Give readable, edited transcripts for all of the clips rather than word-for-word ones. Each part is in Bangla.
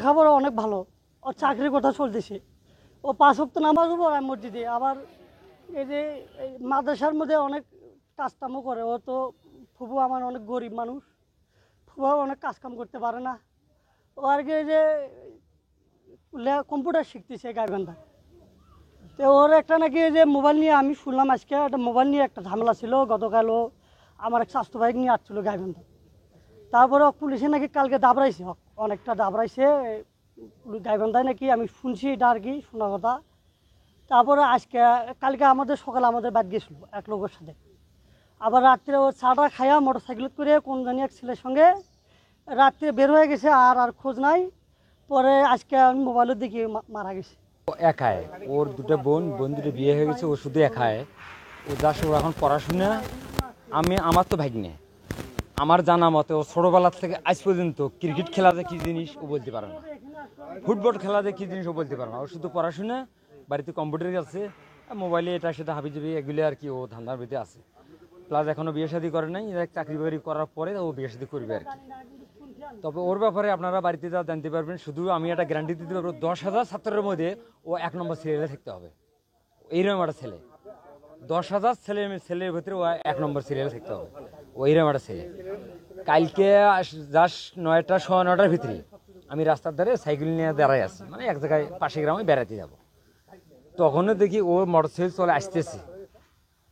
লেখাপড়া অনেক ভালো, ওর চাকরির কথা চলতেছে, ও 5 ওয়াক্ত নামাজও পড়ায় মসজিদে, আবার এই যে এই মাদ্রাসার মধ্যে অনেক কাজকামও করে। ও তো ফুফু আমার অনেক গরিব মানুষ, ফুফাও অনেক কাজকাম করতে পারে না। ও আর কি এই যে কম্পিউটার শিখতেছে গাইবান্ধা। তো ওর একটা নাকি এই যে মোবাইল নিয়ে, আমি শুনলাম আজকে একটা মোবাইল নিয়ে একটা ঝামেলা ছিল। গতকালও আমার এক স্বাস্থ্য বাইক নিয়ে আসছিল গাইবান্ধা, তারপরে পুলিশে নাকি কালকে দাবড়াইছে, অনেকটা দাবড়াইছে গাইবান্ধায় নাকি, আমি শুনছি এটা আর কি শোনা কথা। তারপরে কালকে আমাদের সকালে আমাদের বাদ গেছিল এক লোকের সাথে, আবার রাত্রে ও চাটা খাইয়া মোটর সাইকেল করে কোন জানি এক ছেলের সঙ্গে রাত্রে বের হয়ে গেছে, আর খোঁজ নাই। পরে আজকে আমি মোবাইলে দেখি মারা গেছে। ও একাই, ওর দুটো বোন দুটো বিয়ে হয়ে গেছে, ও শুধু একাই। ও ও এখন পড়াশোনা। আমার তো ভাগ্নে, আমার জানা মতে ও ছোটবেলার থেকে আজ পর্যন্ত ক্রিকেট খেলাতে কি জিনিস ও বলতে পারে না, ফুটবল খেলাতে কি জিনিস ও বলতে পারে না। ও শুধু পড়াশোনা, বাড়িতে কম্পিউটার আছে, মোবাইলে এটা সেটা হাবিজাবি এগুলো আর কি, ও ধান্দার ভিতরে আছে। প্লাস এখনো বিয়ে শাদী করে নাই, চাকরি বাকরি করার পরে ও বিয়ে শাদী করবে আর কি। তবে ওর ব্যাপারে আপনারা বাড়িতে যা জানতে পারবেন, শুধু আমি একটা গ্যারান্টি দিতে পারবো, 10,000 ছাত্রের মধ্যে ও 1 নম্বর সিরিয়ালে থাকতে হবে। এইরকম একটা ছেলে, 10,000 ছেলের ভিতরে ও 1 নম্বর সিরিয়ালে থাকতে হবে। ওইরকম একটা ছেলে। কালকে জাস্ট 9টা 9:15টার ভিতরে আমি রাস্তার ধারে সাইকেল নিয়ে দাঁড়াই আছি, মানে এক জায়গায় পাশে গ্রামে বেড়াতে যাব। তখনও দেখি ও মোটরসাইকেল চলে আসতেছে।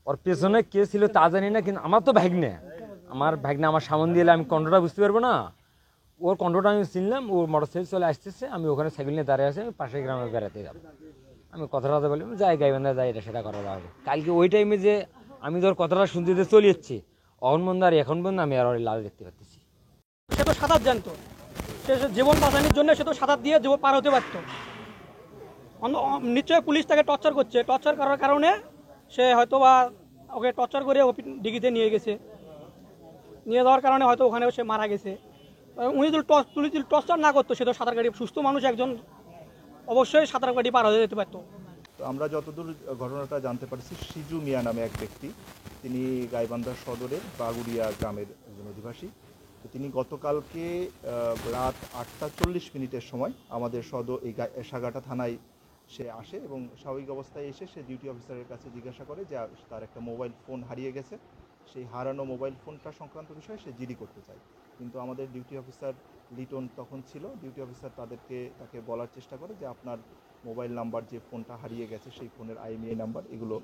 ওর পেছনে কে ছিল তা জানি না, কিন্তু আমার তো ভাগ্নে, আমার সামনে দিয়ে এলে আমি কণ্ঠটা বুঝতে পারবো না। ওর কণ্ঠটা আমি চিনলাম, ওর মোটরসাইকেল চলে আসতেছে, আমি ওখানে সাইকেল নিয়ে দাঁড়িয়ে আছি, আমি পাশের গ্রামে বেড়াতে যাবো। আমি কথাটা বলি যাই গাইবান্ধা যাই, এটা সেটা করা যাবে। কালকে ওই টাইমে যে আমি ধর কথাটা শুনতে চলে যাচ্ছি, অহন বন্ধু আর এখন বন্ধু আমি আর লাল দেখতে পাচ্ছি। সে তো সাঁতার জানতো, সে জীবন বাঁচানোর জন্য সে তো সাঁতার দিয়ে জীবন পার হতে পারতো। নিশ্চয়ই পুলিশ তাকে টর্চার করছে, টর্চার করার কারণে সে হয়তো বা ওকে টর্চার করে ডিগিতে নিয়ে গেছে, নিয়ে যাওয়ার কারণে হয়তো ওখানেও সে মারা গেছে। উনি যদি টর্চার না করতো, সে তো সাঁতার কাটি, সুস্থ মানুষ একজন, অবশ্যই সাঁতার কাটি পার হয়ে যেতে পারতো। তো আমরা যতদূর ঘটনাটা জানতে পারছি, সিজু মিয়া নামে এক ব্যক্তি, তিনি গাইবান্ধা সদরের বাগুড়িয়া গ্রামের একজন অধিবাসী। তো তিনি গতকালকে রাত 8:40 সময় আমাদের এই সাগাটা থানায় সে আসে, এবং স্বাভাবিক অবস্থায় এসে সে ডিউটি অফিসারের কাছে জিজ্ঞাসা করে যে তার একটা মোবাইল ফোন হারিয়ে গেছে, সেই হারানো মোবাইল ফোনটা সংক্রান্ত বিষয়ে সে জিডি করতে চায়। কিন্তু আমাদের ডিউটি অফিসার লিটন তখন ছিল। ডিউটি অফিসার তাকে বলার চেষ্টা করে যে আপনার মোবাইল নাম্বার, যে ফোনটা হারিয়ে গেছে সেই ফোনের IMEI নাম্বার, এগুলো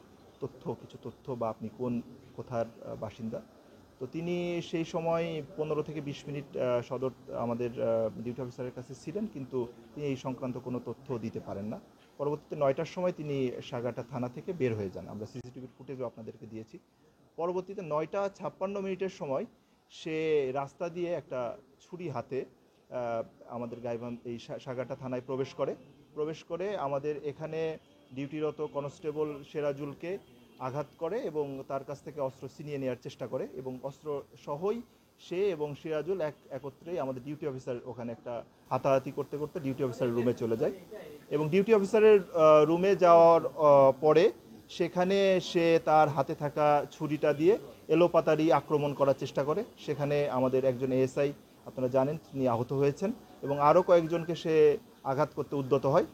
কিছু তথ্য বা আপনি কোথার বাসিন্দা। তো তিনি সেই সময় 15 থেকে 20 মিনিট আমাদের ডিউটি অফিসারের কাছে ছিলেন, কিন্তু তিনি এই সংক্রান্ত কোনো তথ্য দিতে পারেন না। পরবর্তীতে 9টার সময় তিনি সাগাটা থানা থেকে বের হয়ে যান, আমরা CCTV ফুটেজও আপনাদেরকে দিয়েছি। পরবর্তীতে 9:56 সময় সে রাস্তা দিয়ে একটা ছুরি হাতে আমাদের এই সাগাটা থানায় প্রবেশ করে আমাদের এখানে ডিউটিরত কনস্টেবল সিরাজুলকে আঘাত করে এবং তার কাছ থেকে অস্ত্র ছিনিয়ে নেওয়ার চেষ্টা করে, এবং অস্ত্র সহই সে এবং সিরাজুল একত্রেই আমাদের ডিউটি অফিসার ওখানে একটা হাতাহাতি করতে করতে ডিউটি অফিসারের রুমে চলে যায়। এবং ডিউটি অফিসারের রুমে যাওয়ার পরে সেখানে সে তার হাতে থাকা ছুরিটা দিয়ে এলোপাতাড়ি আক্রমণ করার চেষ্টা করে। সেখানে আমাদের একজন ASI, আপনারা জানেন, তিনি আহত হয়েছেন, এবং আরও কয়েকজনকে সে আঘাত করতে উদ্যত হয়।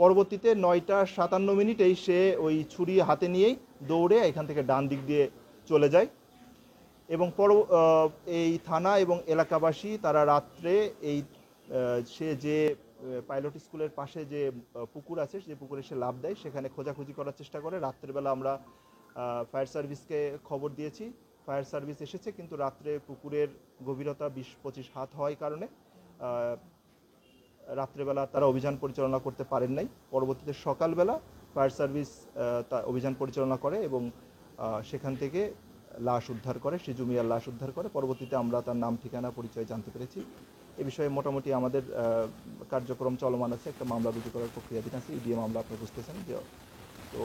পরবর্তীতে 9:57 সে ওই ছুরি হাতে নিয়েই দৌড়ে এখান থেকে ডান দিক দিয়ে চলে যায়। এবং এই থানা এবং এলাকাবাসী তারা রাত্রে সে যে পাইলট স্কুলের পাশে যে পুকুর আছে, যে পুকুরে সে লাফ দেয়, সেখানে খোঁজাখুঁজি করার চেষ্টা করে। রাত্রেবেলা আমরা ফায়ার সার্ভিসকে খবর দিয়েছি, ফায়ার সার্ভিস এসেছে, কিন্তু রাত্রে পুকুরের গভীরতা 20-25 হাত হওয়ার কারণে রাত্রেবেলা তারা অভিযান পরিচালনা করতে পারেন নাই। পরবর্তীতে সকালবেলা ফায়ার সার্ভিস অভিযান পরিচালনা করে এবং সেখান থেকে লাশ উদ্ধার করে, সিজু মিয়ার লাশ উদ্ধার করে। পরবর্তীতে আমরা তার নাম, ঠিকানা, পরিচয় জানতে পেরেছি। এ বিষয়ে মোটামুটি আমাদের কার্যক্রম চলমান আছে, একটা মামলা রুজু করার প্রক্রিয়াধীন আছে, EDA মামলা, আপনারা বুঝতেছেন। তো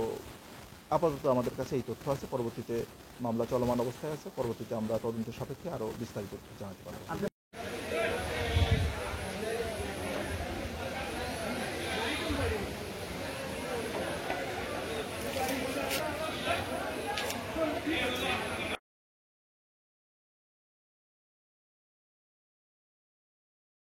আপাতত আমাদের কাছে এই তথ্য আছে, পরবর্তীতে মামলা চলমান অবস্থায় আছে, পরবর্তীতে আমরা তদন্ত সাপেক্ষে আরও বিস্তারিত জানাতে পারব।